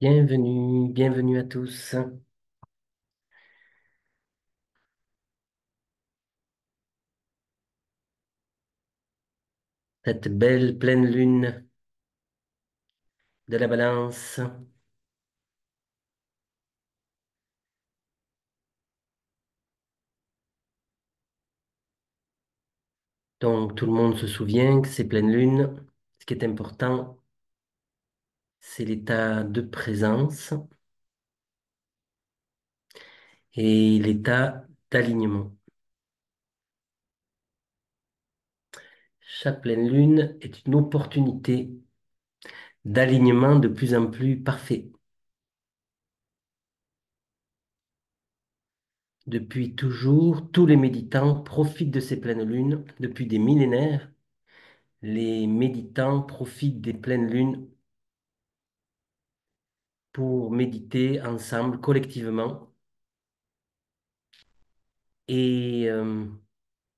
Bienvenue, bienvenue à tous. Cette belle pleine lune de la Balance. Donc tout le monde se souvient que ces pleines lunes, ce qui est important, c'est l'état de présence et l'état d'alignement. Chaque pleine lune est une opportunité d'alignement de plus en plus parfait. Depuis toujours, tous les méditants profitent de ces pleines lunes. Depuis des millénaires, les méditants profitent des pleines lunes pour méditer ensemble, collectivement, et, euh,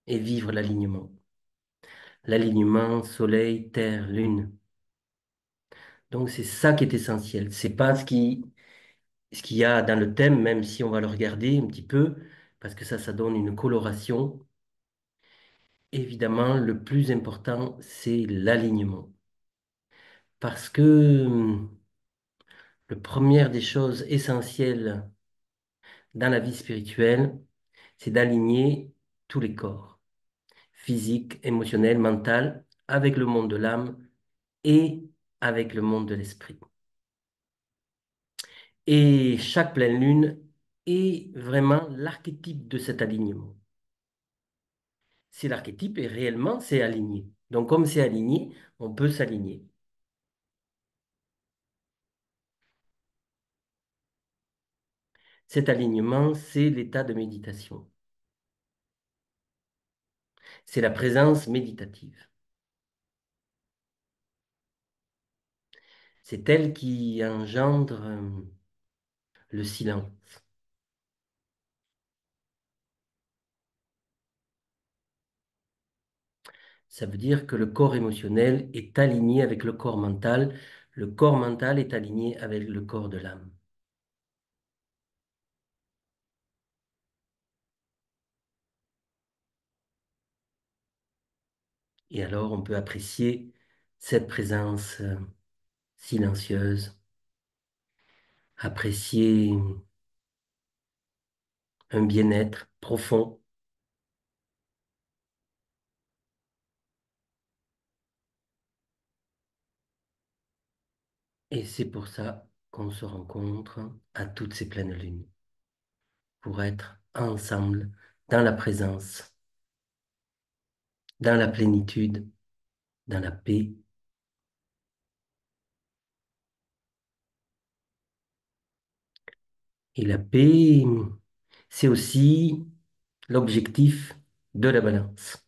et vivre l'alignement. L'alignement soleil, terre, lune. Donc c'est ça qui est essentiel. C'est pas ce qu'il y a dans le thème, même si on va le regarder un petit peu, parce que ça donne une coloration. Évidemment, le plus important, c'est l'alignement. Parce que la première des choses essentielles dans la vie spirituelle, c'est d'aligner tous les corps, physique, émotionnel, mental, avec le monde de l'âme et avec le monde de l'esprit. Et chaque pleine lune est vraiment l'archétype de cet alignement. Si l'archétype est réellement, c'est aligné. Donc comme c'est aligné, on peut s'aligner. Cet alignement, c'est l'état de méditation. C'est la présence méditative. C'est elle qui engendre le silence. Ça veut dire que le corps émotionnel est aligné avec le corps mental. Le corps mental est aligné avec le corps de l'âme. Et alors, on peut apprécier cette présence silencieuse, apprécier un bien-être profond. Et c'est pour ça qu'on se rencontre à toutes ces pleines lunes, pour être ensemble dans la présence, dans la plénitude, dans la paix. Et la paix, c'est aussi l'objectif de la balance.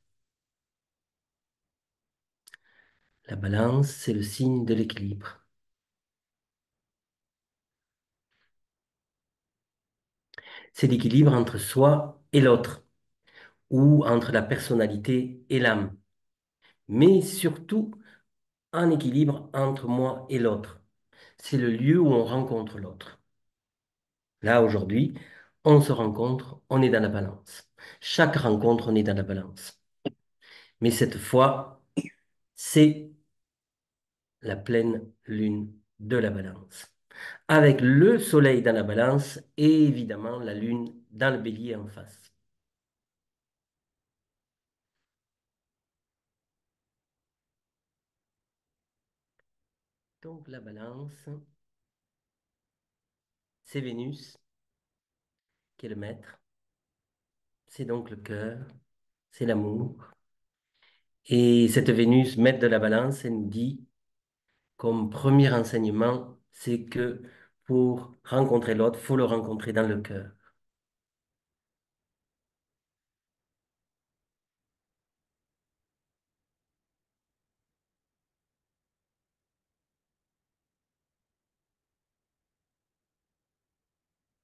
La balance, c'est le signe de l'équilibre. C'est l'équilibre entre soi et l'autre, ou entre la personnalité et l'âme, mais surtout un équilibre entre moi et l'autre. C'est le lieu où on rencontre l'autre. Là, aujourd'hui, on se rencontre, on est dans la balance. Chaque rencontre, on est dans la balance. Mais cette fois, c'est la pleine lune de la balance. Avec le soleil dans la balance et évidemment la lune dans le bélier en face. Donc la balance, c'est Vénus qui est le maître, c'est donc le cœur, c'est l'amour. Et cette Vénus, maître de la balance, elle nous dit, comme premier enseignement, c'est que pour rencontrer l'autre, il faut le rencontrer dans le cœur.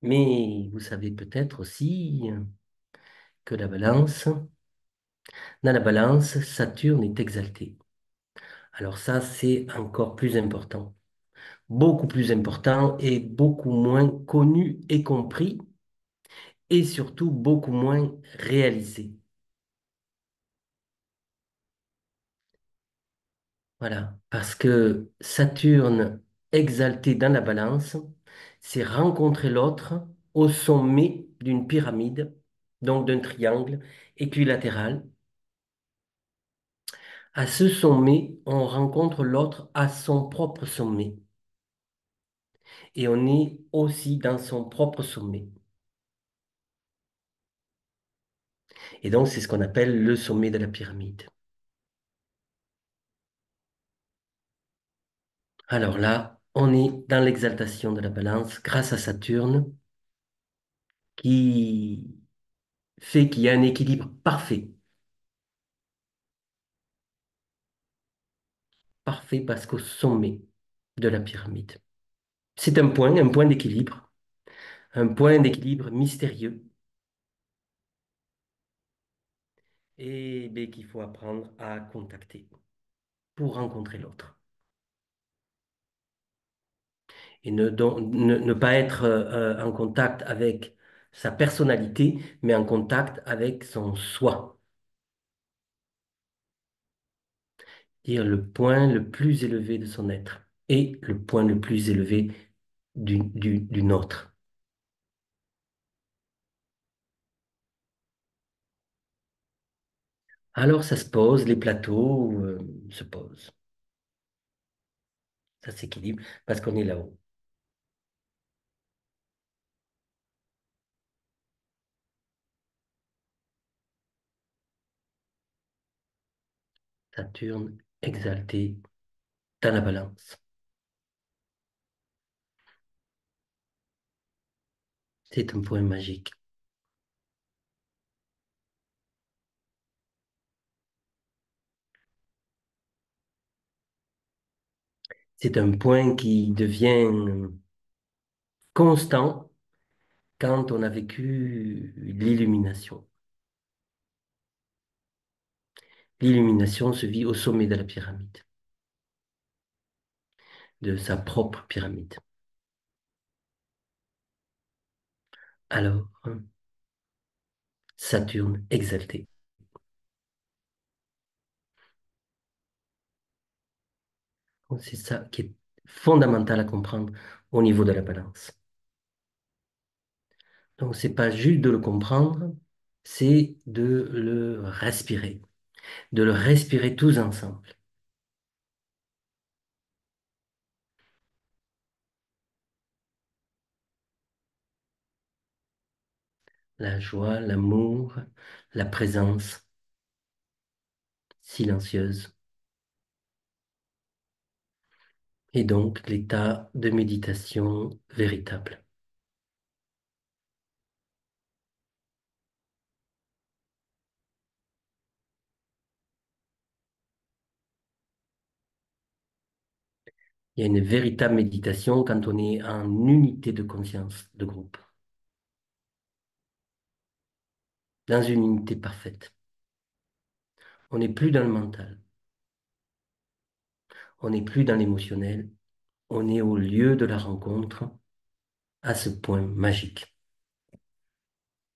Mais vous savez peut-être aussi que dans la balance, Saturne est exalté. Alors ça, c'est encore plus important. beaucoup plus important et beaucoup moins connu et compris, et surtout beaucoup moins réalisé. Voilà, parce que Saturne exalté dans la balance, c'est rencontrer l'autre au sommet d'une pyramide, donc d'un triangle équilatéral. À ce sommet, on rencontre l'autre à son propre sommet. Et on est aussi dans son propre sommet. Et donc, c'est ce qu'on appelle le sommet de la pyramide. Alors là, on est dans l'exaltation de la balance grâce à Saturne qui fait qu'il y a un équilibre parfait. Parfait parce qu'au sommet de la pyramide. C'est un d'équilibre, un point d'équilibre mystérieux et ben, qu'il faut apprendre à contacter pour rencontrer l'autre. Et ne pas être en contact avec sa personnalité, mais en contact avec son soi. Dire le point le plus élevé de son être et le point le plus élevé du nôtre. Alors ça se pose, les plateaux se posent, ça s'équilibre parce qu'on est là-haut. Saturne exalté dans la balance. C'est un point magique. C'est un point qui devient constant quand on a vécu l'illumination. L'illumination se vit au sommet de la pyramide, de sa propre pyramide. Alors, Saturne exalté. Donc, c'est ça qui est fondamental à comprendre au niveau de la balance. Donc, c'est pas juste de le comprendre, c'est de de le respirer tous ensemble. La joie, l'amour, la présence silencieuse, et donc l'état de méditation véritable. Il y a une véritable méditation quand on est en unité de conscience de groupe, dans une unité parfaite. On n'est plus dans le mental, on n'est plus dans l'émotionnel, on est au lieu de la rencontre, à ce point magique.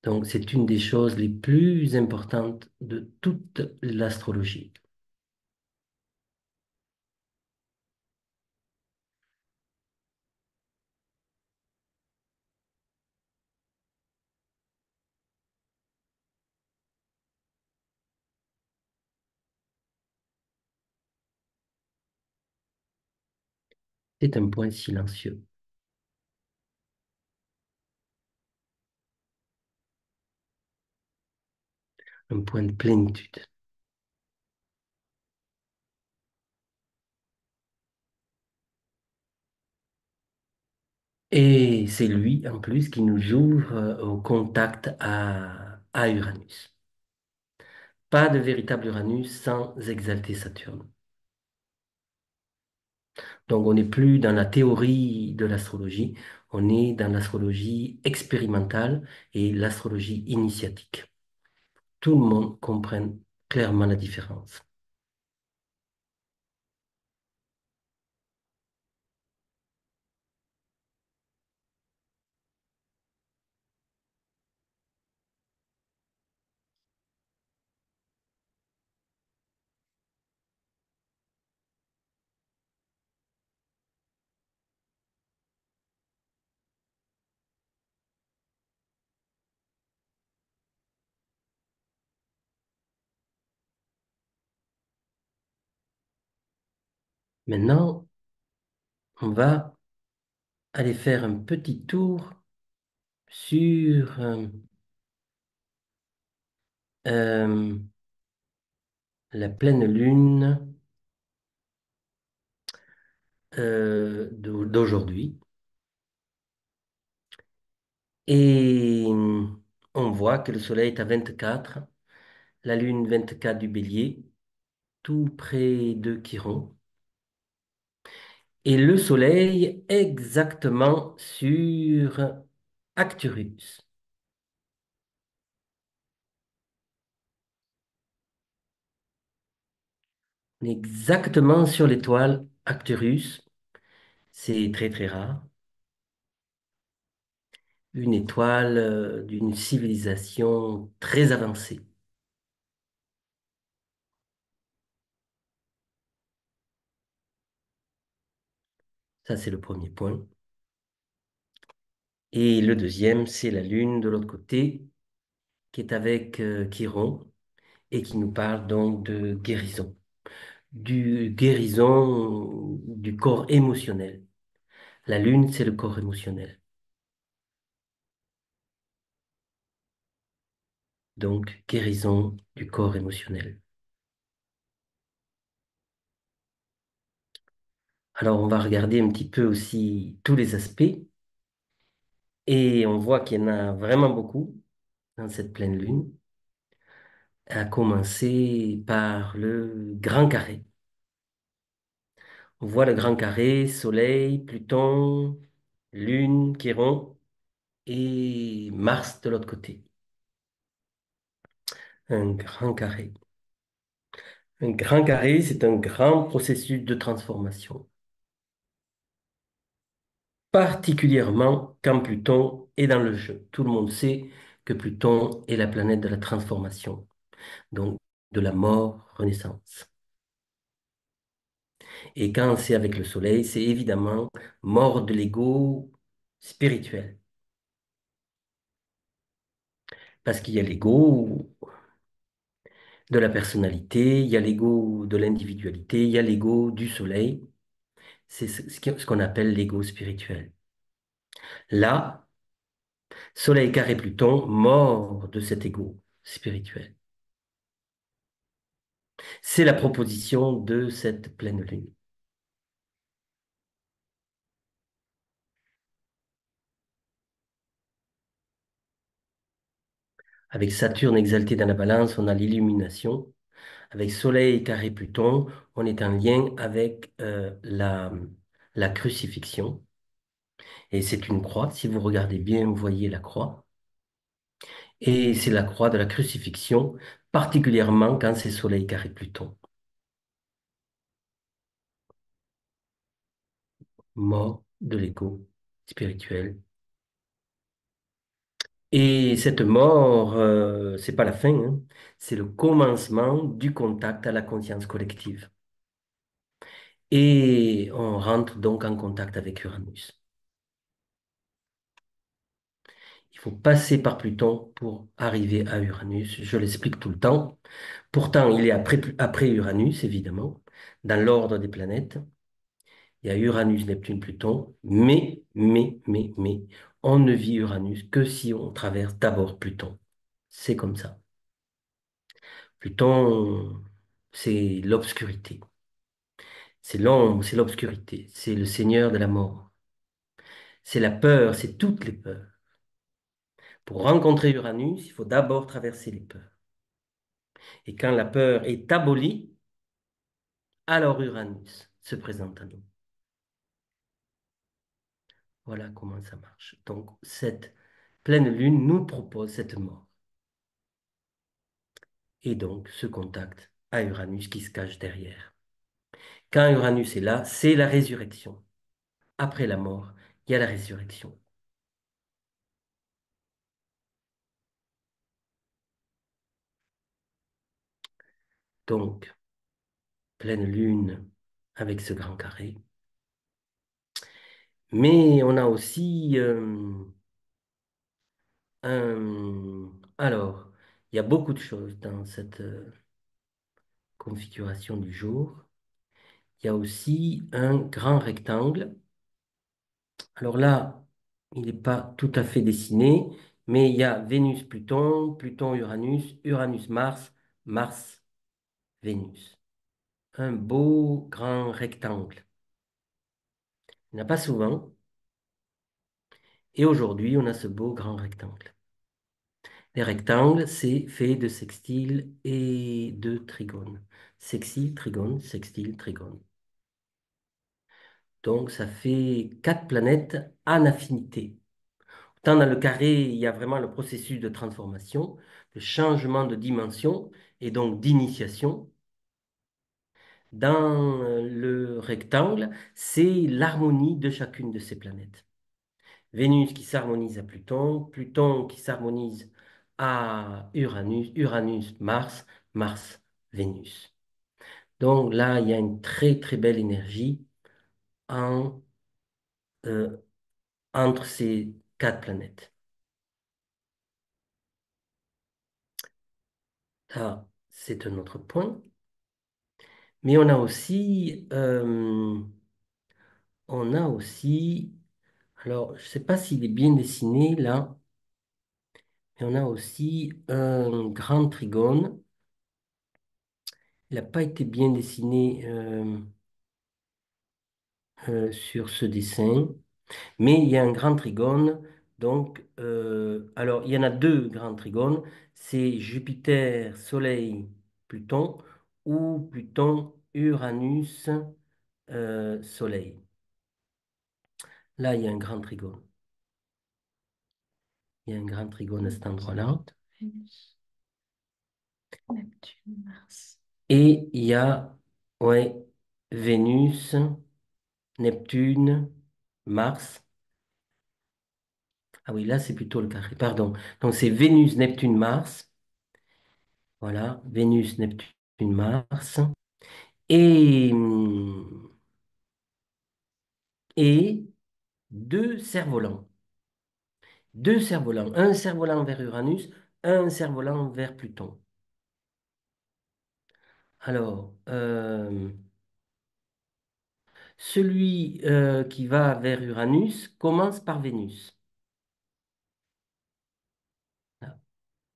Donc c'est une des choses les plus importantes de toute l'astrologie. C'est un point silencieux, un point de plénitude. Et c'est lui, en plus, qui nous ouvre au contact à Uranus. Pas de véritable Uranus sans exalter Saturne. Donc, on n'est plus dans la théorie de l'astrologie, on est dans l'astrologie expérimentale et l'astrologie initiatique. Tout le monde comprenne clairement la différence. Maintenant, on va aller faire un petit tour sur euh, la pleine lune d'aujourd'hui. Et on voit que le soleil est à 24, la lune 24 du bélier, tout près de Chiron. Et le soleil exactement sur Arcturus. Exactement sur l'étoile Arcturus. C'est très très rare. Une étoile d'une civilisation très avancée. Ça, c'est le premier point. Et le deuxième, c'est la Lune de l'autre côté, qui est avec Chiron et qui nous parle donc de guérison. Du guérison du corps émotionnel. La Lune, c'est le corps émotionnel. Donc, guérison du corps émotionnel. Alors, on va regarder un petit peu aussi tous les aspects et on voit qu'il y en a vraiment beaucoup dans cette pleine lune, à commencer par le grand carré. On voit le grand carré, Soleil, Pluton, Lune, Chiron et Mars de l'autre côté. Un grand carré. Un grand carré, c'est un grand processus de transformation, particulièrement quand Pluton est dans le jeu. Tout le monde sait que Pluton est la planète de la transformation, donc de la mort, renaissance. Et quand c'est avec le Soleil, c'est évidemment mort de l'ego spirituel. Parce qu'il y a l'ego de la personnalité, il y a l'ego de l'individualité, il y a l'ego du Soleil. C'est ce qu'on appelle l'ego spirituel. Là, Soleil carré Pluton, mort de cet ego spirituel. C'est la proposition de cette pleine lune. Avec Saturne exalté dans la balance, on a l'illumination. Avec Soleil carré Pluton, on est en lien avec la crucifixion. Et c'est une croix. Si vous regardez bien, vous voyez la croix. Et c'est la croix de la crucifixion, particulièrement quand c'est Soleil carré Pluton. Mort de l'ego spirituel. Et cette mort, c'est pas la fin, hein. C'est le commencement du contact à la conscience collective. Et on rentre donc en contact avec Uranus. Il faut passer par Pluton pour arriver à Uranus. Je l'explique tout le temps. Pourtant, il est après Uranus, évidemment, dans l'ordre des planètes. Il y a Uranus, Neptune, Pluton. Mais, on ne vit Uranus que si on traverse d'abord Pluton. C'est comme ça. Pluton, c'est l'obscurité. C'est l'ombre, c'est l'obscurité. C'est le seigneur de la mort. C'est la peur, c'est toutes les peurs. Pour rencontrer Uranus, il faut d'abord traverser les peurs. Et quand la peur est abolie, alors Uranus se présente à nous. Voilà comment ça marche. Donc, cette pleine lune nous propose cette mort. Et donc, ce contact à Uranus qui se cache derrière. Quand Uranus est là, c'est la résurrection. Après la mort, il y a la résurrection. Donc, pleine lune avec ce grand carré. Mais on a aussi un... Alors, il y a beaucoup de choses dans cette configuration du jour. Il y a aussi un grand rectangle. Alors là, il n'est pas tout à fait dessiné, mais il y a Vénus, Pluton, Pluton, Uranus, Uranus, Mars, Mars, Vénus. Un beau grand rectangle. Il n'y en a pas souvent. Et aujourd'hui, on a ce beau grand rectangle. Les rectangles, c'est fait de sextiles et de trigones. Sextile, trigone, sextile, trigone. Donc, ça fait quatre planètes en affinité. Tant dans le carré, il y a vraiment le processus de transformation, de changement de dimension et donc d'initiation. Dans le rectangle, c'est l'harmonie de chacune de ces planètes. Vénus qui s'harmonise à Pluton, Pluton qui s'harmonise à Uranus, Uranus, Mars, Mars, Vénus. Donc là, il y a une très très belle énergie en, euh, entre ces quatre planètes. Ça, c'est un autre point. Mais on a aussi, alors je ne sais pas s'il est bien dessiné là, mais on a aussi un grand trigone. Il n'a pas été bien dessiné sur ce dessin, mais il y a un grand trigone. Donc, alors il y en a deux grands trigones, c'est Jupiter, Soleil, Pluton ou Pluton, Uranus, Soleil. Là, il y a un grand trigone. Il y a un grand trigone à cet endroit-là. Vénus, Neptune, Mars. Et il y a, ouais, Vénus, Neptune, Mars. Ah oui, là, c'est plutôt le carré, pardon. Donc, c'est Vénus, Neptune, Mars. Voilà, Vénus, Neptune, Mars. Et, et deux cerfs-volants. Deux cerfs-volants. Un cerf-volant vers Uranus, un cerf-volant vers Pluton. Alors, celui qui va vers Uranus commence par Vénus. Là,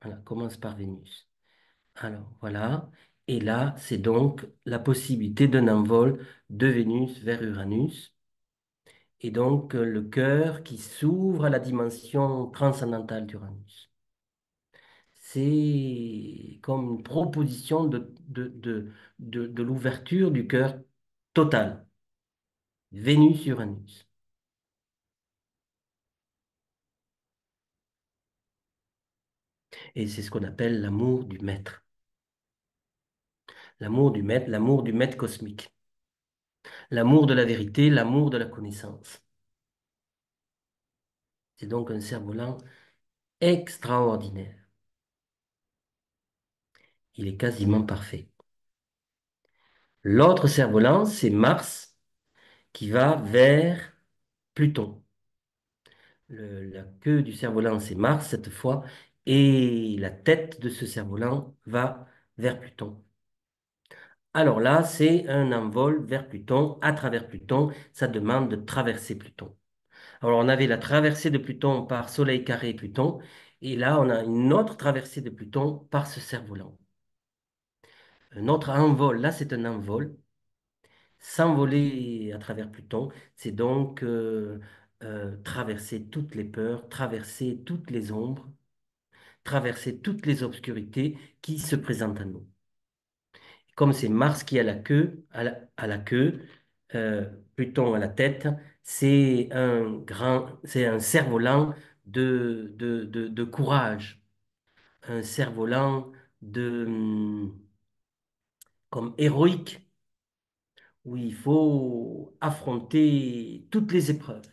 voilà, commence par Vénus. Alors, voilà. Et là, c'est donc la possibilité d'un envol de Vénus vers Uranus. Et donc, le cœur qui s'ouvre à la dimension transcendantale d'Uranus. C'est comme une proposition de l'ouverture du cœur total. Vénus-Uranus. Et c'est ce qu'on appelle l'amour du maître. L'amour du maître cosmique. L'amour de la vérité, l'amour de la connaissance. C'est donc un cerf-volant extraordinaire. Il est quasiment parfait. L'autre cerf-volant, c'est Mars qui va vers Pluton. La queue du cerf-volant, c'est Mars cette fois, et la tête de ce cerf-volant va vers Pluton. Alors là, c'est un envol vers Pluton, à travers Pluton, ça demande de traverser Pluton. Alors on avait la traversée de Pluton par Soleil carré Pluton, et là on a une autre traversée de Pluton par ce cerf-volant. Un autre envol, là c'est un envol. S'envoler à travers Pluton, c'est donc traverser toutes les peurs, traverser toutes les ombres, traverser toutes les obscurités qui se présentent à nous. Comme c'est Mars qui a la queue, à la queue, Pluton à la tête, c'est un cerf-volant de courage, un cerf-volant comme héroïque, où il faut affronter toutes les épreuves,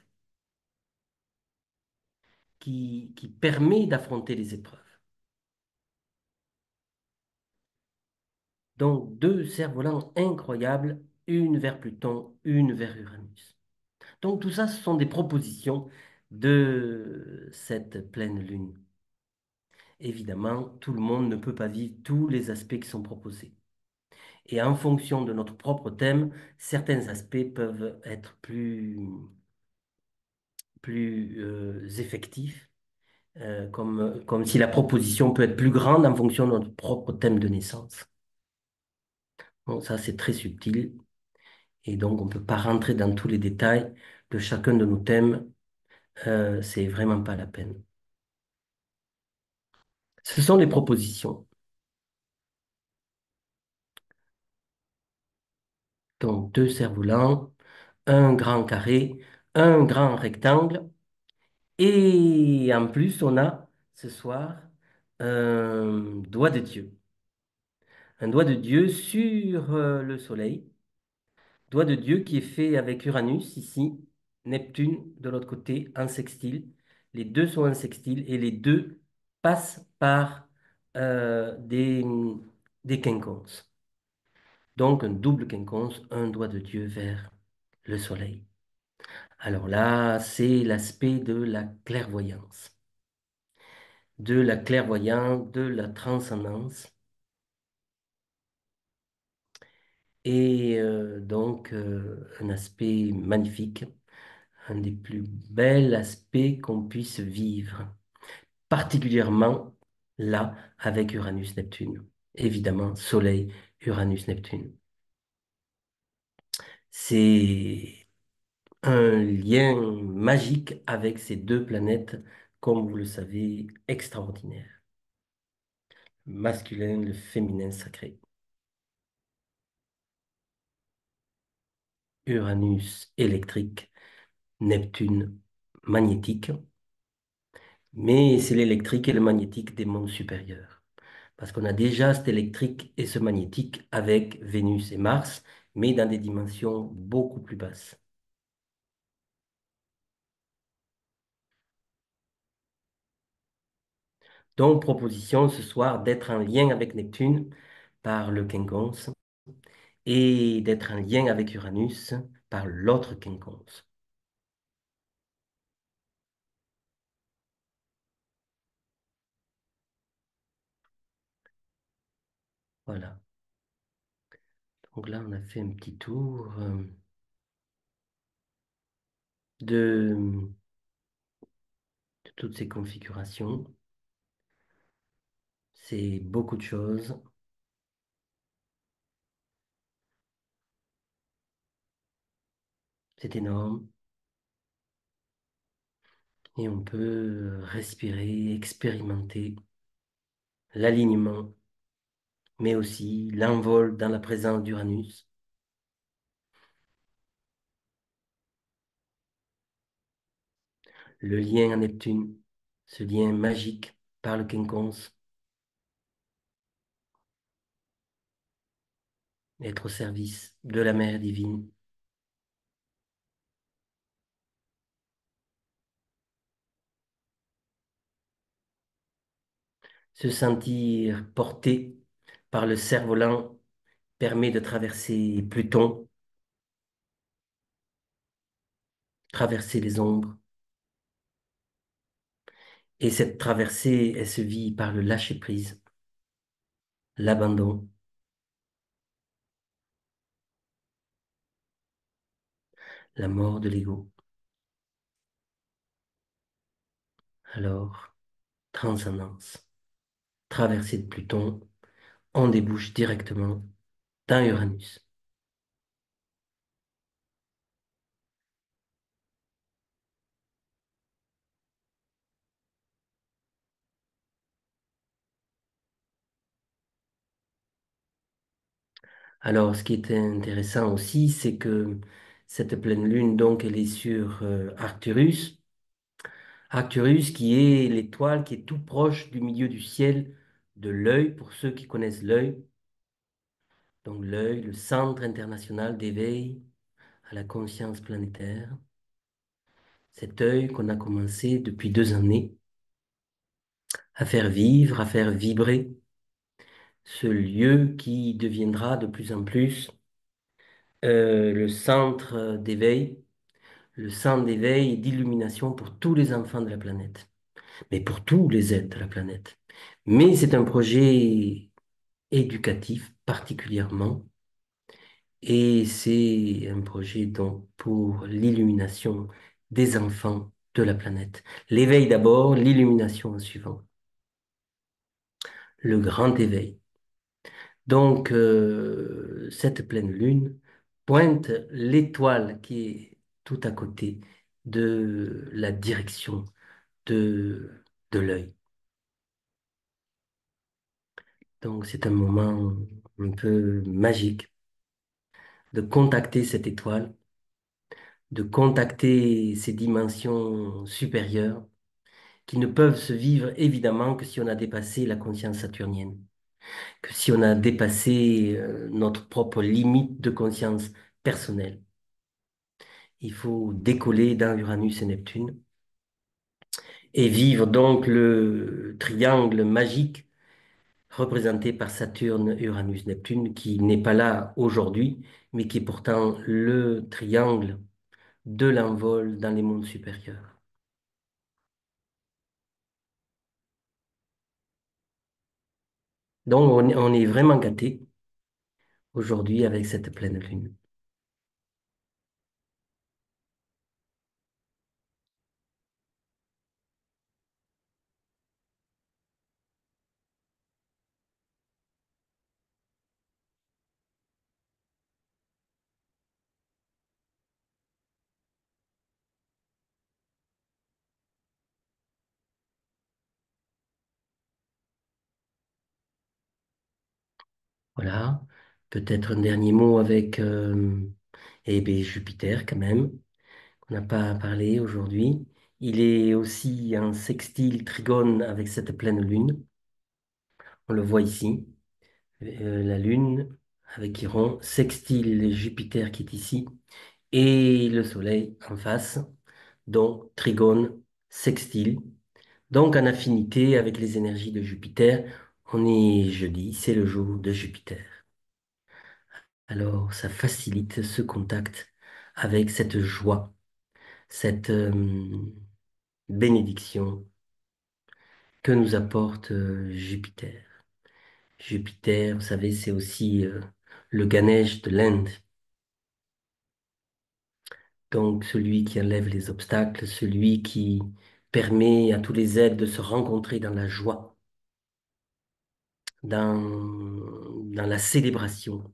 qui permet d'affronter les épreuves. Donc, deux cerfs-volants incroyables, une vers Pluton, une vers Uranus. Donc, tout ça, ce sont des propositions de cette pleine lune. Évidemment, tout le monde ne peut pas vivre tous les aspects qui sont proposés. Et en fonction de notre propre thème, certains aspects peuvent être plus effectifs, comme si la proposition peut être plus grande en fonction de notre propre thème de naissance. Bon, ça, c'est très subtil. Et donc, on ne peut pas rentrer dans tous les détails de chacun de nos thèmes. C'est vraiment pas la peine. Ce sont les propositions. Donc, deux cerfs-volants, un grand carré, un grand rectangle. Et en plus, on a ce soir un doigt de Dieu. Un doigt de Dieu sur le Soleil. Doigt de Dieu qui est fait avec Uranus ici, Neptune de l'autre côté en sextile. Les deux sont en sextile et les deux passent par des quinconces. Donc un double quinconce, un doigt de Dieu vers le Soleil. Alors là, c'est l'aspect de la clairvoyance, de la transcendance. Et donc, un aspect magnifique, un des plus bels aspects qu'on puisse vivre, particulièrement là avec Uranus-Neptune. Évidemment, Soleil, Uranus-Neptune. C'est un lien magique avec ces deux planètes, comme vous le savez, extraordinaire. Le masculin, le féminin sacré. Uranus électrique, Neptune magnétique. Mais c'est l'électrique et le magnétique des mondes supérieurs. Parce qu'on a déjà cet électrique et ce magnétique avec Vénus et Mars, mais dans des dimensions beaucoup plus basses. Donc, proposition ce soir d'être en lien avec Neptune par le quinconce et d'être en lien avec Uranus par l'autre quinconce. Voilà. Donc là, on a fait un petit tour de, de toutes ces configurations. C'est beaucoup de choses. C'est énorme. Et on peut respirer, expérimenter l'alignement, mais aussi l'envol dans la présence d'Uranus, le lien à Neptune, ce lien magique par le quinconce, être au service de la mère divine, se sentir porté par le cerf-volant permet de traverser Pluton, traverser les ombres. Et cette traversée, elle se vit par le lâcher-prise, l'abandon, la mort de l'ego. Alors, transcendance, traversée de Pluton, on débouche directement dans Uranus. Alors, ce qui est intéressant aussi, c'est que cette pleine lune, donc, elle est sur Arcturus. Arcturus qui est l'étoile qui est tout proche du milieu du ciel de l'œil, pour ceux qui connaissent l'œil. Donc, l'œil, le centre international d'éveil à la conscience planétaire. Cet œil qu'on a commencé depuis 2 années à faire vivre, à faire vibrer ce lieu qui deviendra de plus en plus le centre d'éveil, le centre d'éveil et d'illumination pour tous les enfants de la planète, mais pour tous les êtres de la planète. Mais c'est un projet éducatif particulièrement, Et c'est un projet donc pour l'illumination des enfants de la planète. L'éveil d'abord, l'illumination en suivant. Le grand éveil. Donc, cette pleine lune pointe l'étoile qui est tout à côté de la direction de, de l'œil. Donc, c'est un moment un peu magique de contacter cette étoile, de contacter ces dimensions supérieures qui ne peuvent se vivre évidemment que si on a dépassé la conscience saturnienne, que si on a dépassé notre propre limite de conscience personnelle. Il faut décoller dans Uranus et Neptune et vivre donc le triangle magique représenté par Saturne, Uranus, Neptune, qui n'est pas là aujourd'hui, mais qui est pourtant le triangle de l'envol dans les mondes supérieurs. Donc on est vraiment gâté aujourd'hui avec cette pleine lune. Voilà. Peut-être un dernier mot avec eh bien, Jupiter quand même. On n'a pas parlé aujourd'hui. Il est aussi en sextile trigone avec cette pleine lune. On le voit ici. La lune avec Chiron sextile Jupiter qui est ici et le soleil en face. Donc trigone, sextile. Donc en affinité avec les énergies de Jupiter. On est jeudi, c'est le jour de Jupiter. Alors ça facilite ce contact avec cette joie, cette bénédiction que nous apporte Jupiter. Jupiter, vous savez, c'est aussi le Ganesh de l'Inde. Donc celui qui enlève les obstacles, celui qui permet à tous les êtres de se rencontrer dans la joie, dans la célébration.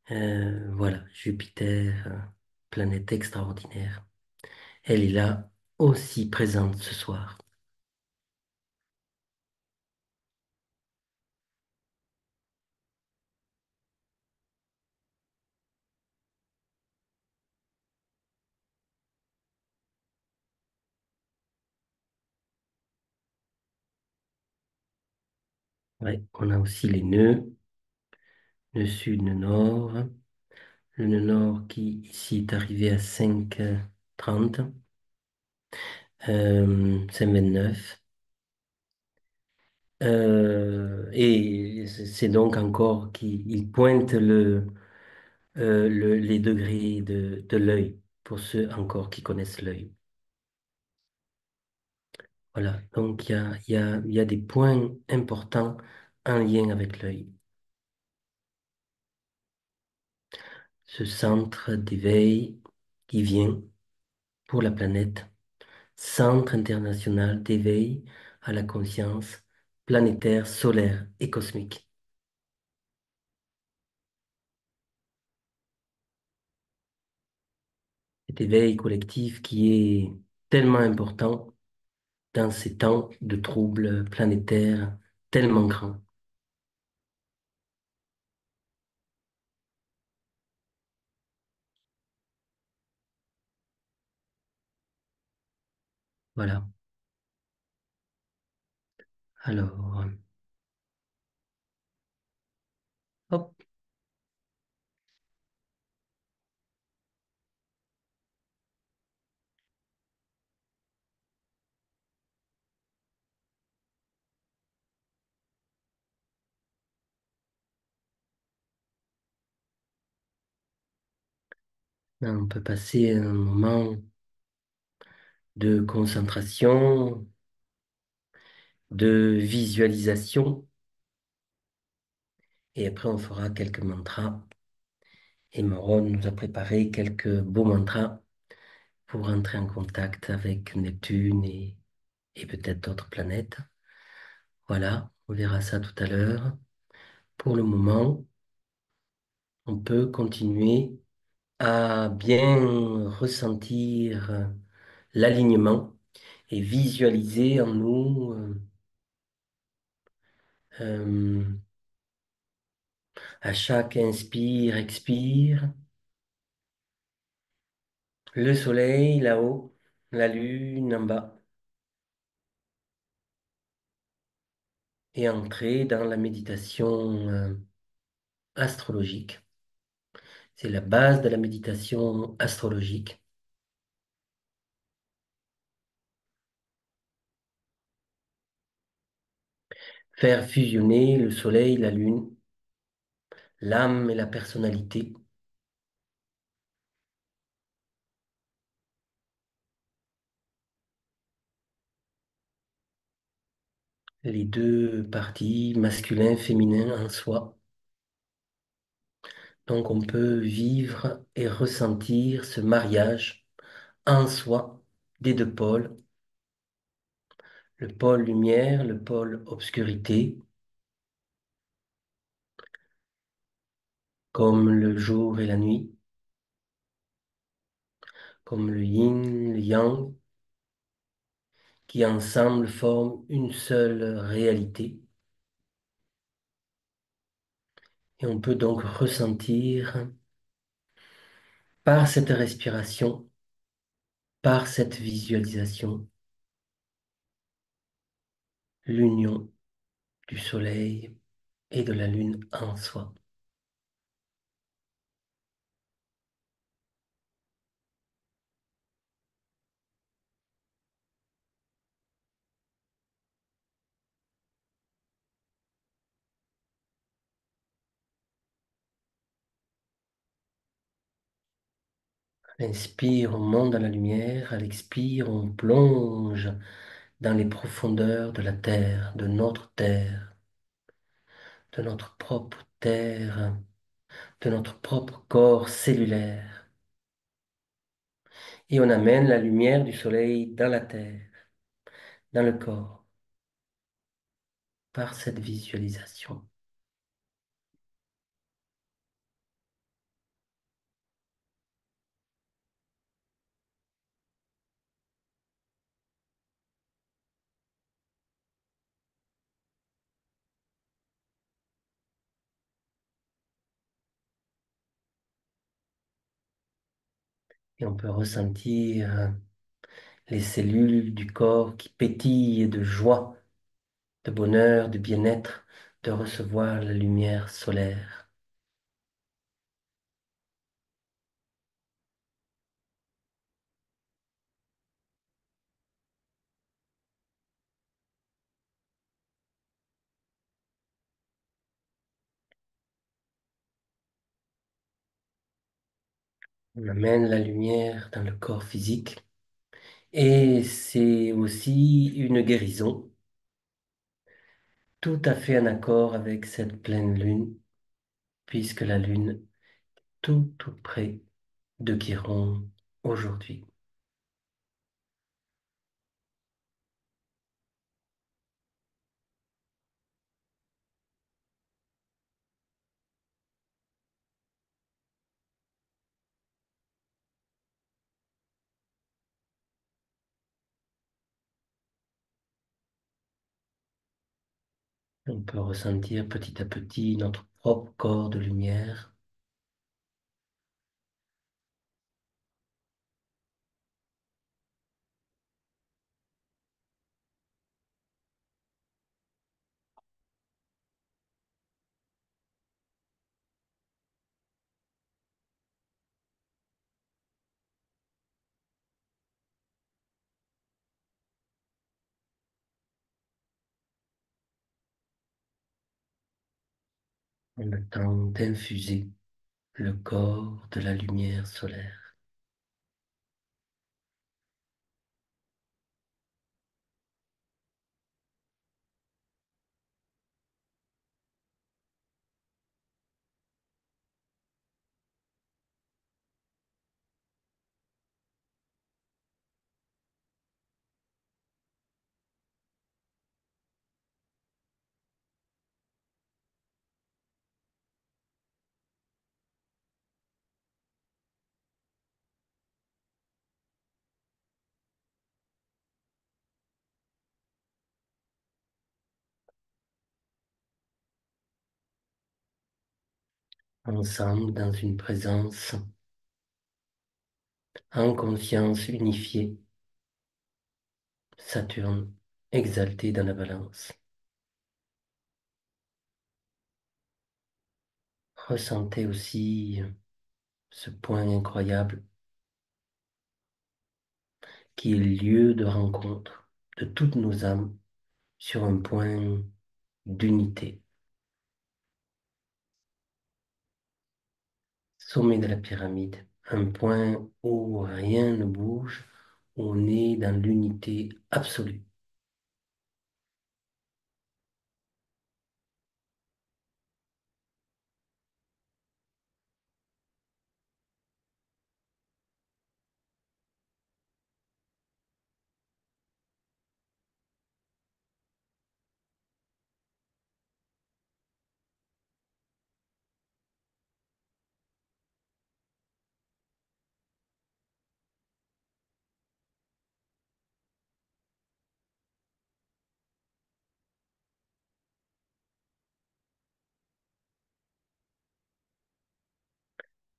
Voilà, Jupiter, planète extraordinaire. Elle est là aussi présente ce soir. Ouais, on a aussi les nœud sud, nœud nord. Le nœud nord qui ici est arrivé à 5h30, 5h29. Et c'est donc encore qu'il pointe les degrés de l'œil, pour ceux encore qui connaissent l'œil. Voilà, donc il y a des points importants en lien avec l'œil. Ce centre d'éveil qui vient pour la planète, Centre international d'éveil à la conscience planétaire, solaire et cosmique. Cet éveil collectif qui est tellement important dans ces temps de troubles planétaires tellement grands. Voilà. Alors, hop, là, on peut passer un moment de concentration, de visualisation, et après on fera quelques mantras, Et Moron nous a préparé quelques beaux mantras pour entrer en contact avec Neptune et peut-être d'autres planètes. Voilà, on verra ça tout à l'heure. Pour le moment, on peut continuer à bien ressentir l'alignement et visualiser en nous euh, à chaque inspire, expire, le soleil là-haut, la lune en bas, et entrer dans la méditation astrologique. C'est la base de la méditation astrologique. Faire fusionner le soleil, la lune, l'âme et la personnalité, les deux parties, masculin, féminin en soi. Donc on peut vivre et ressentir ce mariage en soi des deux pôles, le pôle lumière, le pôle obscurité, comme le jour et la nuit, comme le yin, le yang, qui ensemble forment une seule réalité. Et on peut donc ressentir par cette respiration, par cette visualisation, l'union du soleil et de la lune en soi. À l'inspire, on monte dans la lumière. À l'expire, on plonge dans les profondeurs de la terre, de notre propre terre, de notre propre corps cellulaire. Et on amène la lumière du soleil dans la terre, dans le corps, par cette visualisation. Et on peut ressentir les cellules du corps qui pétillent de joie, de bonheur, de bien-être, de recevoir la lumière solaire. On amène la lumière dans le corps physique et c'est aussi une guérison, tout à fait en accord avec cette pleine lune, puisque la lune est tout près de Chiron aujourd'hui. On peut ressentir petit à petit notre propre corps de lumière, en le temps d'infuser le corps de la lumière solaire. ensemble dans une présence en conscience unifiée, Saturne exalté dans la balance. Ressentez aussi ce point incroyable qui est lieu de rencontre de toutes nos âmes sur un point d'unité. Sommet de la pyramide, un point où rien ne bouge, où on est dans l'unité absolue.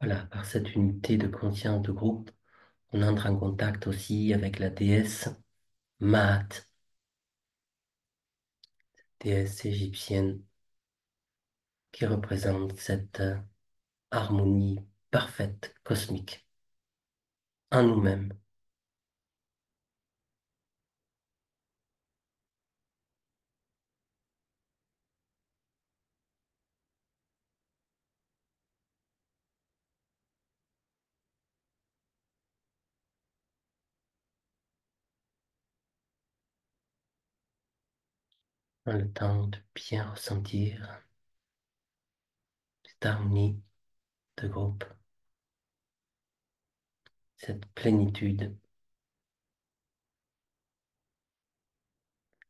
Voilà, par cette unité de conscience de groupe, on entre en contact aussi avec la déesse Maat, déesse égyptienne qui représente cette harmonie parfaite, cosmique, en nous-mêmes. Dans le temps de bien ressentir cette harmonie de groupe, cette plénitude,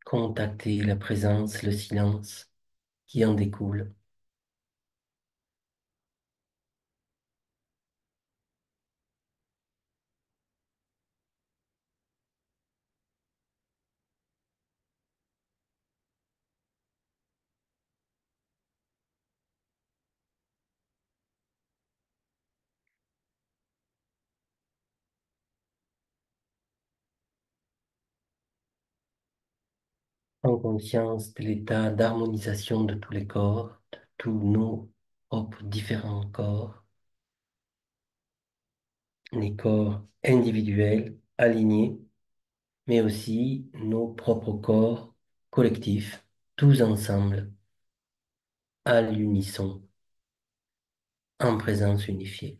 contacter la présence, le silence qui en découle, en conscience de l'état d'harmonisation de tous les corps, de tous nos propres différents corps, les corps individuels alignés, mais aussi nos propres corps collectifs, tous ensemble, à l'unisson, en présence unifiée.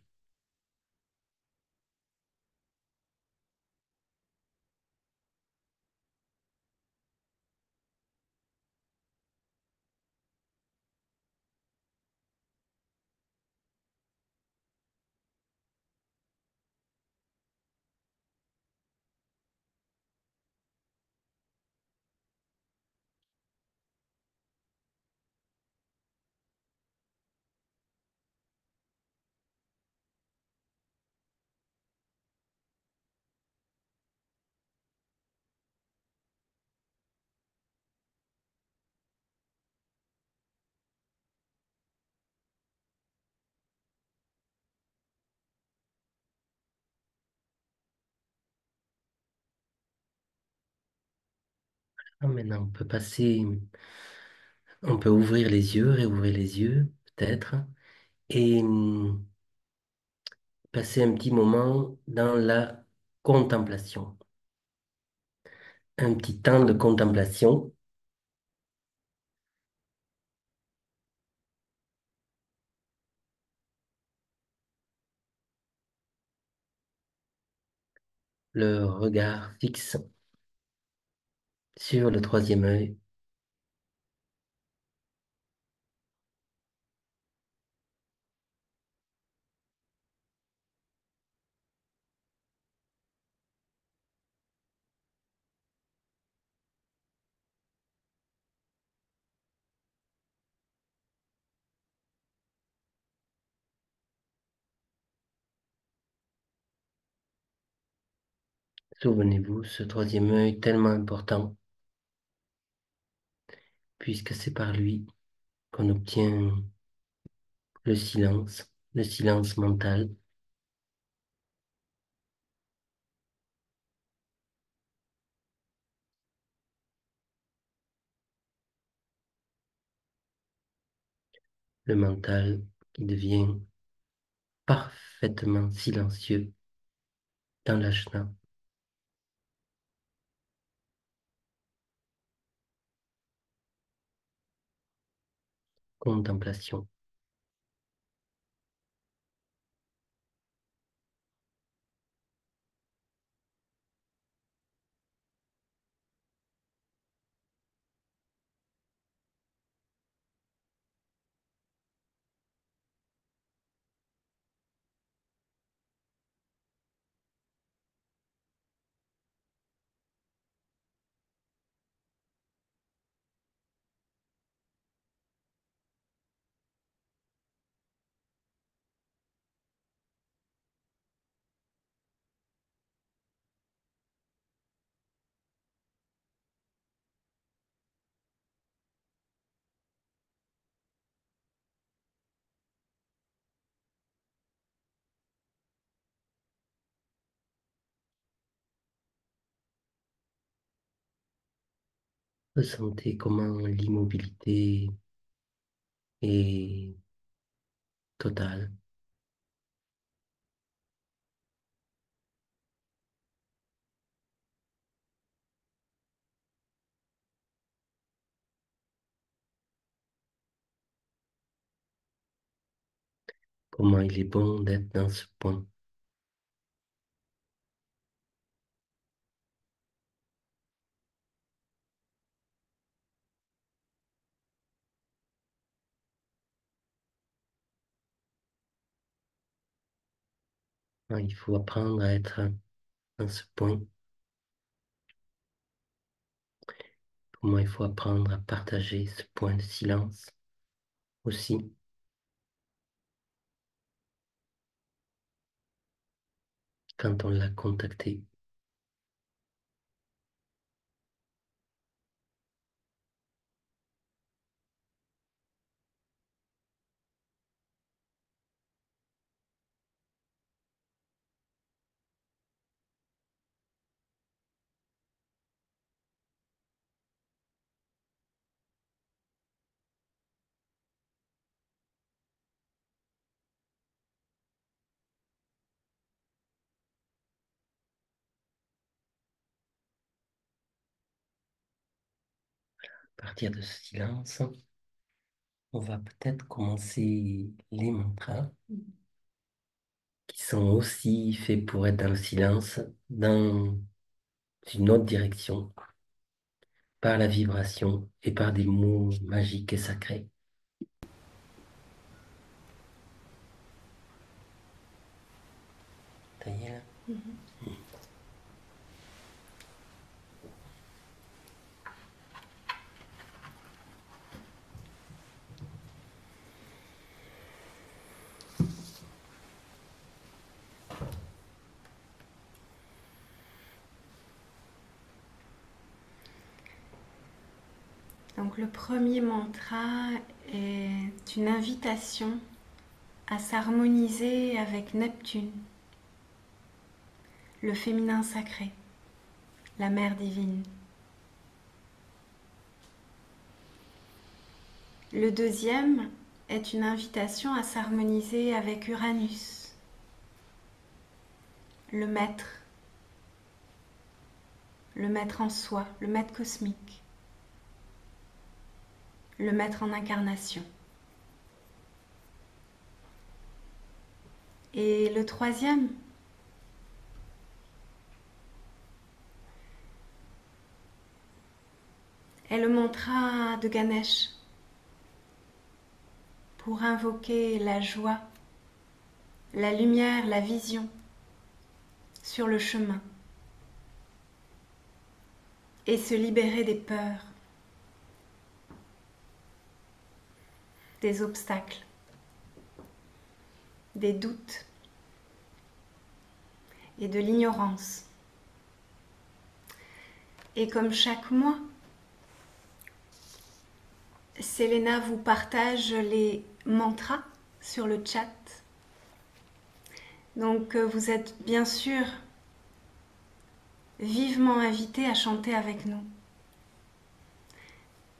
Maintenant, on peut ouvrir les yeux, réouvrir les yeux, peut-être, et passer un petit moment dans la contemplation. Un petit temps de contemplation, le regard fixe sur le troisième œil. Souvenez-vous, ce troisième œil tellement important, puisque c'est par lui qu'on obtient le silence mental, le mental qui devient parfaitement silencieux dans l'ajna, contemplation. Ressentez comment l'immobilité est totale, comment il est bon d'être dans ce point. Il faut apprendre à être dans ce point. Comment il faut apprendre à partager ce point de silence aussi quand on l'a contacté. À partir de ce silence, on va peut-être commencer les mantras qui sont aussi faits pour être dans le silence, dans une autre direction, par la vibration et par des mots magiques et sacrés. Ça y est là? Donc le premier mantra est une invitation à s'harmoniser avec Neptune, le féminin sacré, la mère divine. Le deuxième est une invitation à s'harmoniser avec Uranus, le maître en soi, le maître cosmique, le maître en incarnation. Et le troisième est le mantra de Ganesh pour invoquer la joie, la lumière, la vision sur le chemin et se libérer des peurs, des obstacles, des doutes et de l'ignorance. Et comme chaque mois, Selena vous partage les mantras sur le chat. Donc vous êtes bien sûr vivement invités à chanter avec nous.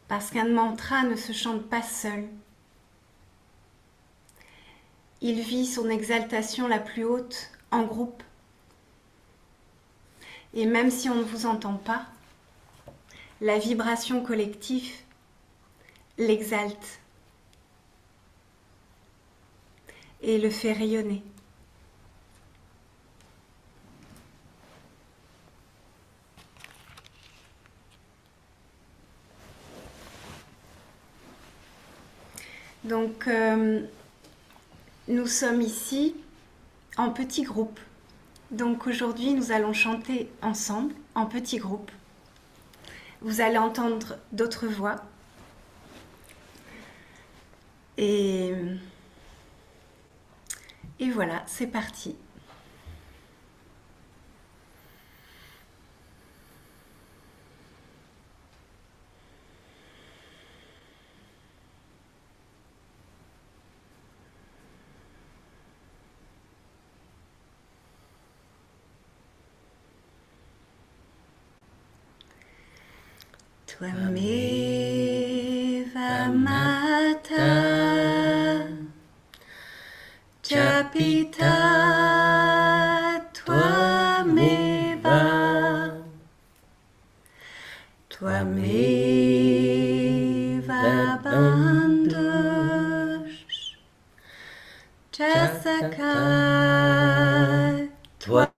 Parce qu'un mantra ne se chante pas seul. Il vit son exaltation la plus haute en groupe. Et même si on ne vous entend pas, la vibration collective l'exalte et le fait rayonner. Donc, nous sommes ici en petits groupes. Donc aujourd'hui, nous allons chanter ensemble, en petits groupes. Vous allez entendre d'autres voix. Et voilà, c'est parti. Tvameva Mata Japita Tvameva Tvameva Bandhush Jasaka Tvameva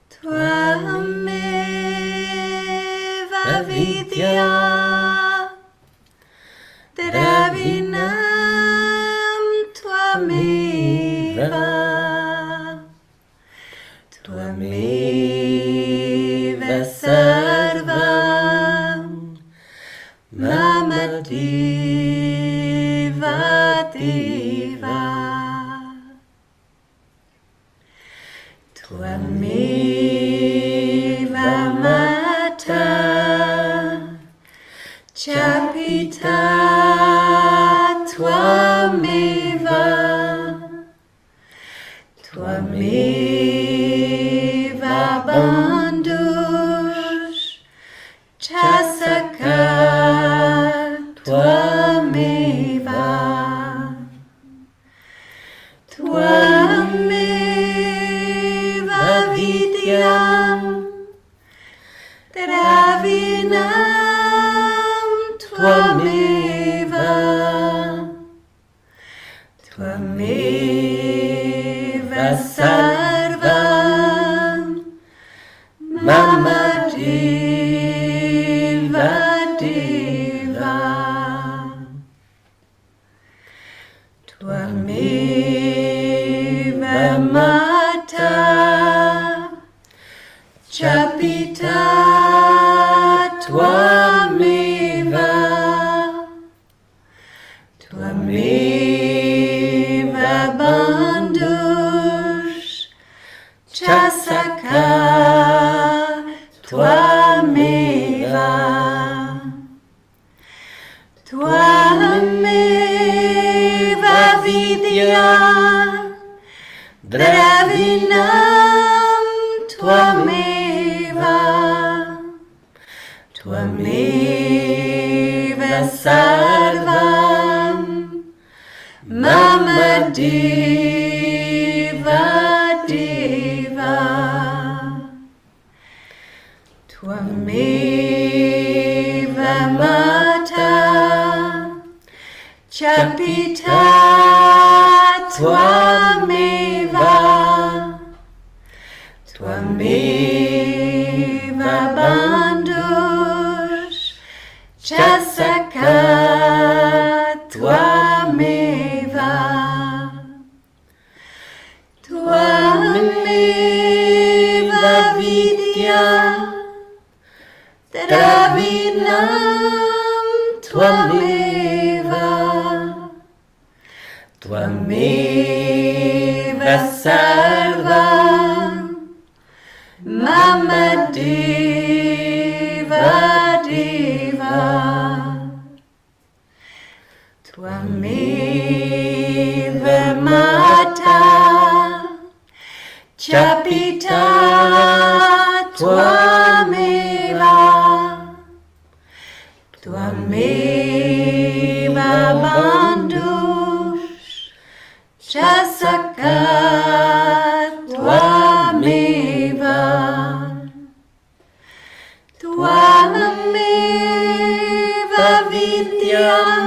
Tvameva Vidya Dravinam Tvameva Tvameva Sarvam Mama Deva Deva Tvameva Mata Japita Tvameva Tvameva Bandhush Jasaka Tvameva Tvameva Vidya Dravinam Tvameva Tvameva Sarvam Mama Deva Deva Tvameva Mata Japita Tvameva Tvameva Bandhush Jasaka Tvameva Tvameva Vidya Dravinam Tvameva Tvameva Sarvam Mama Deva Deva Tvameva Mata Japita Tvameva Tvameva Bandhush Jasaka Tvameva Tvameva Vidya Dravinam Tvameva Tvameva Sarvam Mama Deva Deva Chapita Twameva Bandhush Chasaka Twameva Twameva Vidyam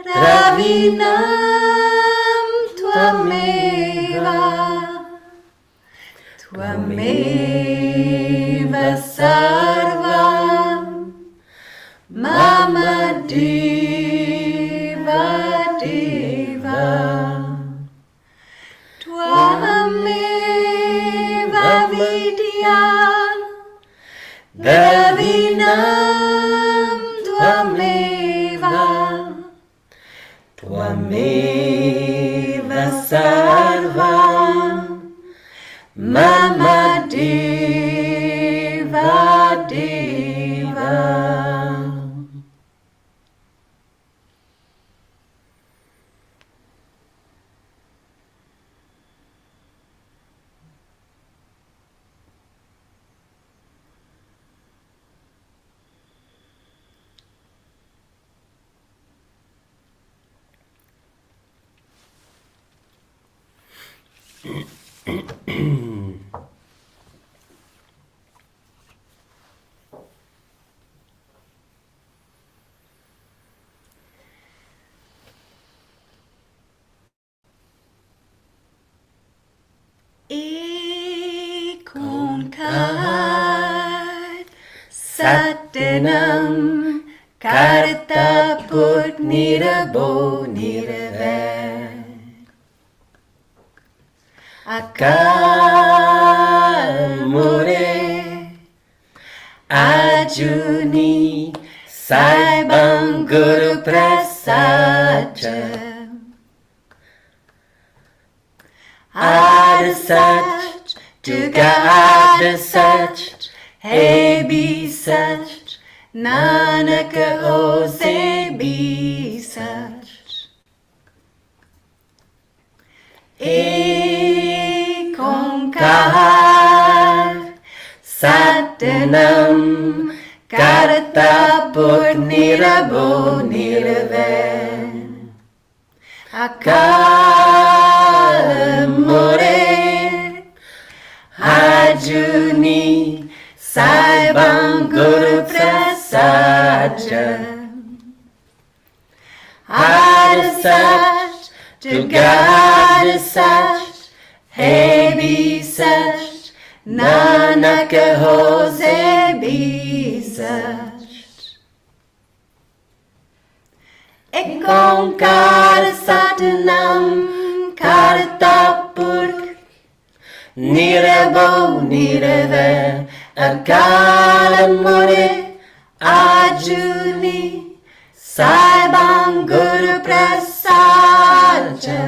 Ravinam Twameva Twameva Sarvam Mama Deva Deva Twameva Vidyam Ravinam Twameva Twameva Sarvam Mama Deva Deva. Ekonkar Satanam Karta Put Nirabo Nirve Akal Mure Ajuni Saibam Guru Prasaja Ad such, Duga ad such, Hey be such, Nanaka Ose be such. Ekonkar Satanam Karta Put Nirabo Nirve Akal Mure Ajuni Saibam Guru Prasaja Ad such, Jugad such, Hey be such, Nanaka Hose be such. Ekonkar Satanam Kartapurk Nirabo Nirve Akala Mure Ajuni Saibam Guru Prasaja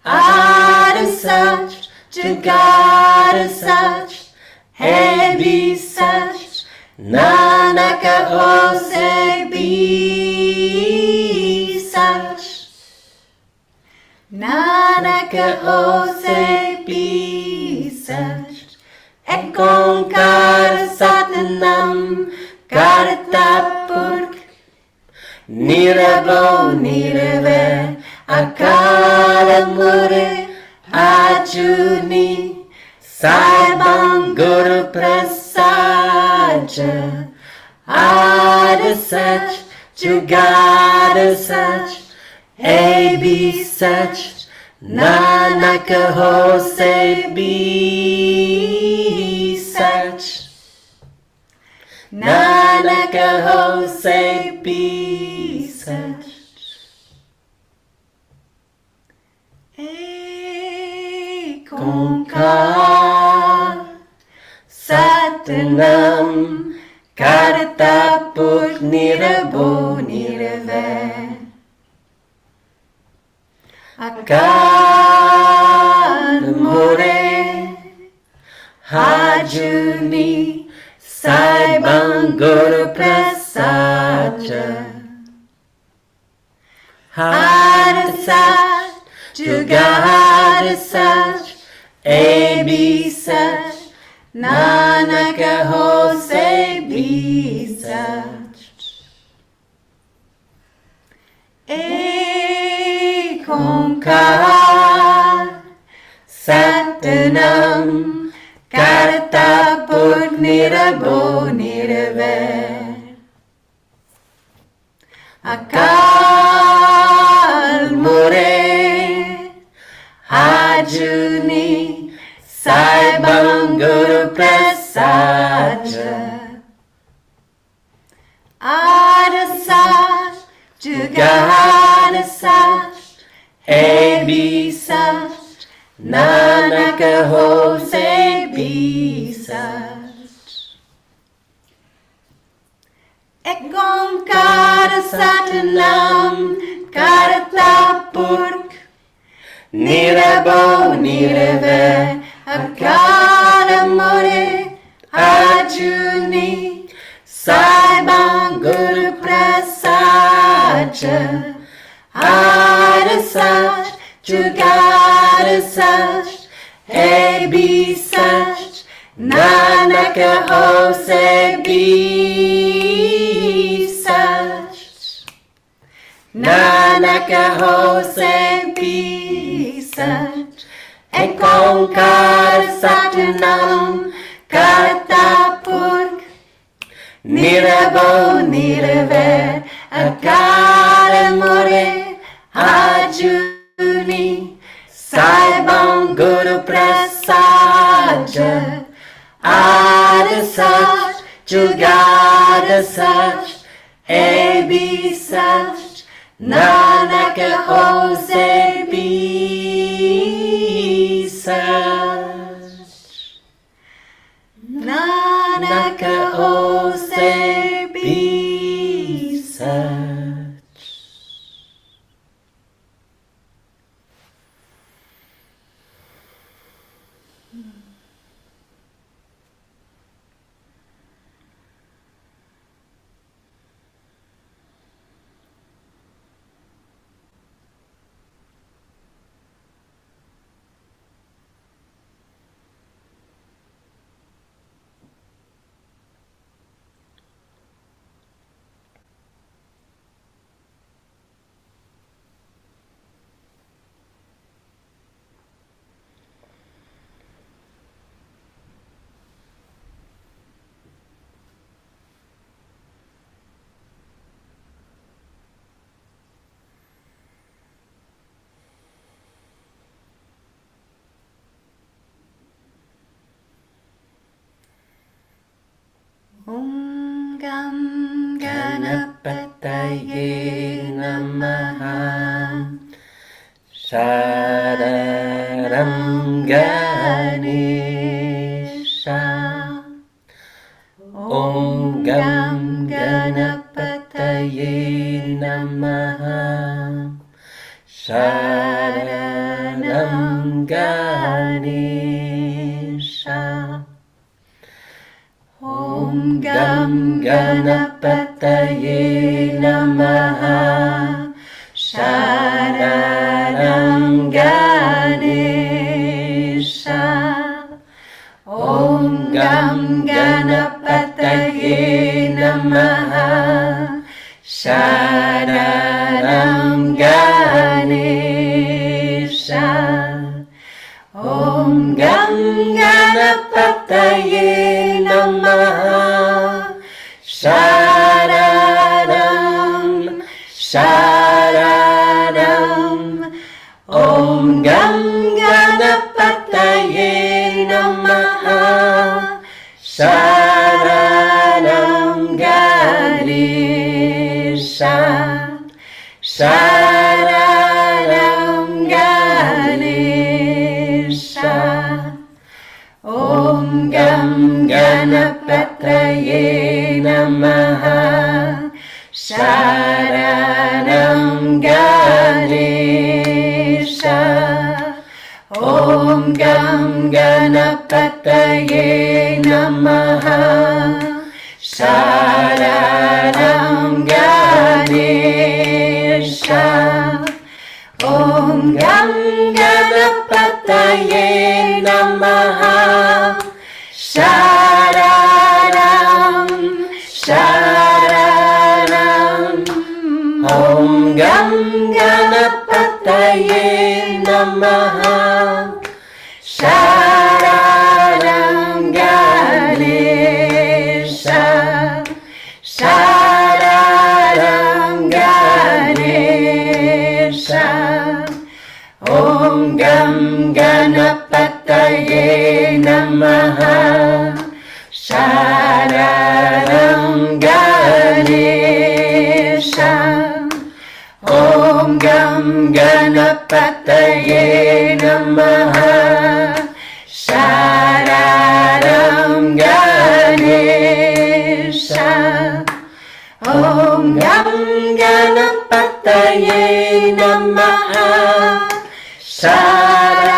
Ad such, Jugad such, Hey be such, Nanaka Ose be such. Nanaka Ose be such. Ekonkar Satanam Kartapurk Nirabo Nirve Akala Mure Ajuni Saibam Guru Prasaja Ad such, Jugad such, Hey be such, Nanaka Hose be such. Nanaka Hose be such. Ekonkar Satanam Kartaput Nirabo Nirve Akal Mure Ajuni Saibam Guru Prasaja Had such, Jugad such, Karatapur nirabo nirver. Akal More Ajuni Saibam Guru Prasadja Arasat Jugadasat Ebisat Nanaka Hose Bisat Ekonkara Satanam Karatapurk Nirabo Niraver Akara More Ajuni Saibam Guru Prasadja Arasat Jugadasat Ebisat Nanaka Hose Bisat Nanaka Hose Bisat Ekonkara Satanam Karatapurk Nirabo Niraver Akara More Ajuni Saibam Guru Prasadja Arasat Jugadasat Ebisat Nanaka Hose Bisat Nanaka Hose Bisat. Om Gam Ganapataye Namaha Shararam Ganesha Om Gam Ganapataye Namaha Shararam Ganesha Om Gam Ganapataye Namaha Shararam Ganesha Om Gam Ganapataye Namaha Shararam Ganesha Om Gam Ganapataye Namaha Shararam Shararam Om Gam Ganapataye Namaha Shararam Ganesha Shararam Ganesha Om Gam Ganapataye Namaha Shararam Ganesha Om Gam Ganapataye Namaha Shararam Ganesha Om Gam Ganapataye Namaha Shararam Shararam Om Gam Ganapataye Namaha Shararam Namaha Sharanam Ganesha Om Gam Ganapataye Namaha Sharanam Ganesha Om Gam Ganapataye Namaha Sharanam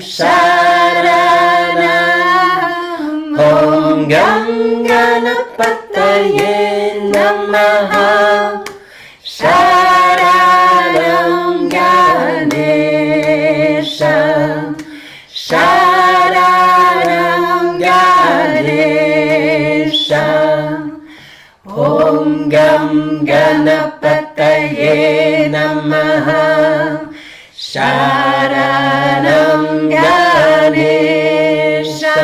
Sharanam Om Gam Ganapataye Namaha Sharanam Ganesha Sharanam Ganesha Om Gam Ganapataye Namaha Sharanam Ganesha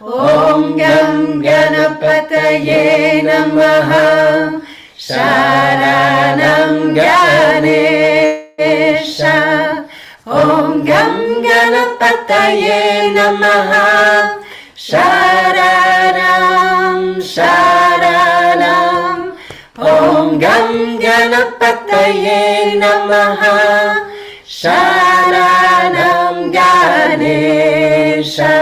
Om Gam Ganapataye Namaha Sharanam Ganesha Om Gam Ganapataye Namaha Sharanam Sharanam Om Gam Ganapataye Namaha Sharanam Ganesha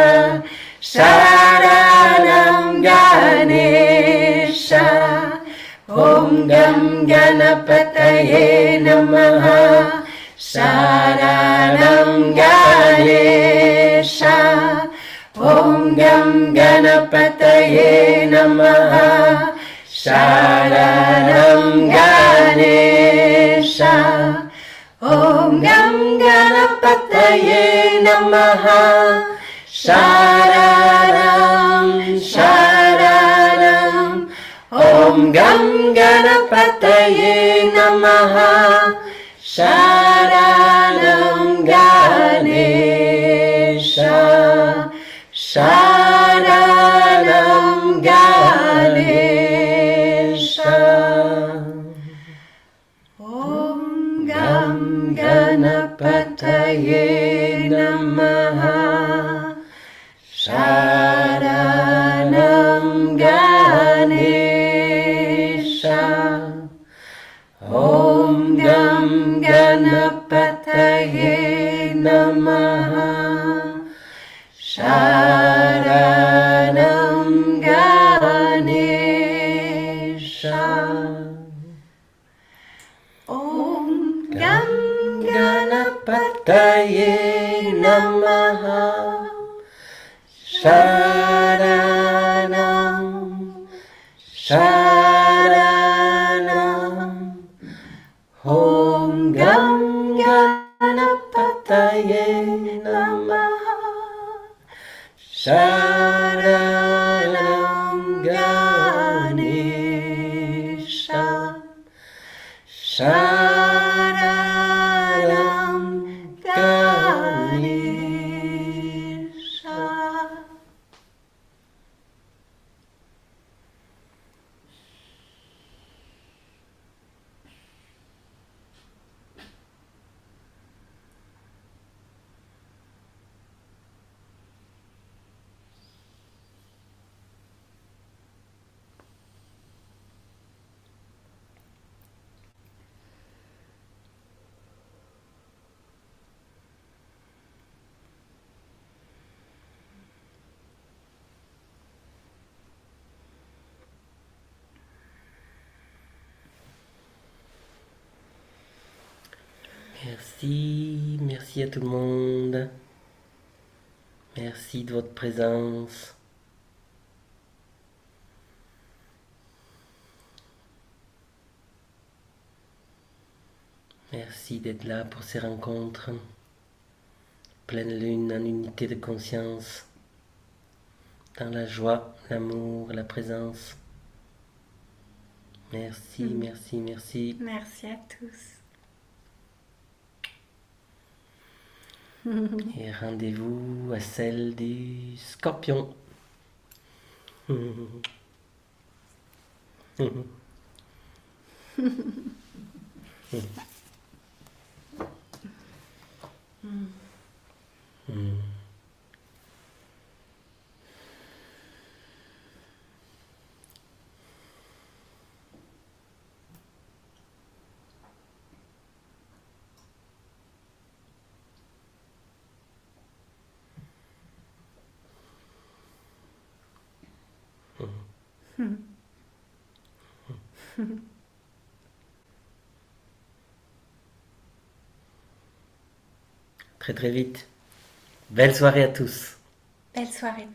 Sharanam Ganesha Om Gam Ganapataye Namaha Sharanam Ganesha Om Gam Ganapataye Namaha Sharanam Ganesha Om Gam Ganapataye Namaha Sharanam Sharanam Om Gam Ganapataye Namaha Sharanam Ganesha Sharanam Ganesha Om Gam Ganapataye Namaha Sharanam Ganesha Om Gam Ganapataye Namaha Sharanam Ganesha Om Gam Ganapataye Namaha Sharanam Sharanam Om Gam Ganapataye Namaha Sharanam Ganesha Sharanam Ganesha Merci, merci à tout le monde. Merci de votre présence. Merci d'être là pour ces rencontres. Pleine lune en unité de conscience. Dans la joie, l'amour, la présence. Merci, merci, merci. Merci à tous. Et rendez-vous à celle du scorpion. Très très vite. Belle soirée à tous. Belle soirée.